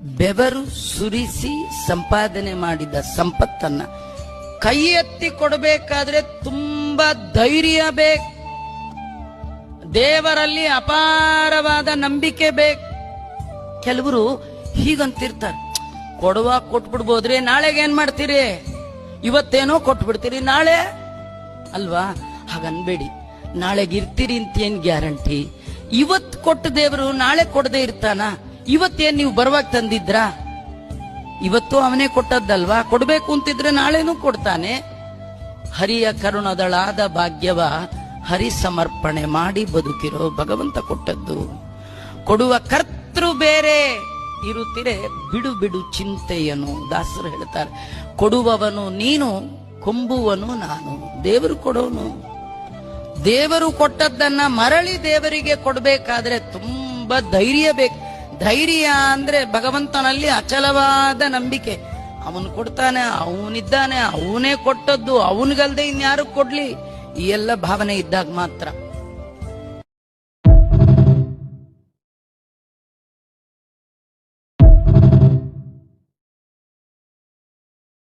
ಬೆವರು ಸುರಿಸಿ ಸಂಪಾದನೆ ಮಾಡಿದ ಸಂಪತ್ತನ್ನ ಕೈ ಎತ್ತಿ ಕೊಡಬೇಕಾದ್ರೆ ತುಂಬಾ ಧೈರ್ಯ ಬೇಕು, ದೇವರಲ್ಲಿ ಅಪಾರವಾದ ನಂಬಿಕೆ ಬೇಕು. ಕೆಲವರು ಹೀಗಂತಿರ್ತಾರೆ, ಕೊಡುವಾಗ ಕೊಟ್ಬಿಡ್ಬೋದ್ರಿ, ನಾಳೆಗೆ ಏನ್ ಮಾಡ್ತೀರಿ, ಇವತ್ತೇನೋ ಕೊಟ್ಬಿಡ್ತೀರಿ, ನಾಳೆ ಅಲ್ವಾ? ಹಾಗನ್ಬೇಡಿ. ನಾಳೆಗೆ ಇರ್ತೀರಿ ಅಂತ ಏನ್ ಗ್ಯಾರಂಟಿ? ಇವತ್ತು ಕೊಟ್ಟ ದೇವರು ನಾಳೆ ಕೊಡದೆ ಇರ್ತಾನ? ಇವತ್ತೇನ್ ನೀವು ಬರುವಾಗ ತಂದಿದ್ರಾ? ಇವತ್ತು ಅವನೇ ಕೊಟ್ಟದ್ದಲ್ವಾ? ಕೊಡ್ಬೇಕು ಅಂತಿದ್ರೆ ನಾಳೆನೂ ಕೊಡ್ತಾನೆ. ಹರಿಯ ಕರುಣದಳಾದ ಭಾಗ್ಯವ ಹರಿ ಸಮರ್ಪಣೆ ಮಾಡಿ ಬದುಕಿರೋ ಭಗವಂತ ಕೊಟ್ಟದ್ದು. ಕೊಡುವ ಕರ್ತೃ ಬೇರೆ ಇರುತ್ತಿರೆ ಬಿಡು ಬಿಡು ಚಿಂತೆಯನು. ದಾಸರು ಹೇಳ್ತಾರೆ, ಕೊಡುವವನು ನೀನು, ಕೊಂಬುವನು ನಾನು. ದೇವರು ಕೊಡೋನು. ದೇವರು ಕೊಟ್ಟದ್ದನ್ನ ಮರಳಿ ದೇವರಿಗೆ ಕೊಡಬೇಕಾದ್ರೆ ತುಂಬಾ ಧೈರ್ಯ ಬೇಕು. ಧೈರ್ಯ ಅಂದ್ರೆ ಭಗವಂತನಲ್ಲಿ ಅಚಲವಾದ ನಂಬಿಕೆ. ಅವನು ಕೊಡ್ತಾನೆ, ಅವನಿದ್ದಾನೆ, ಅವನೇ ಕೊಟ್ಟದ್ದು, ಅವನಿಗಲ್ದೆ ಇನ್ಯಾರು ಕೊಡ್ಲಿ, ಈ ಎಲ್ಲ ಭಾವನೆ ಇದ್ದಾಗ ಮಾತ್ರ.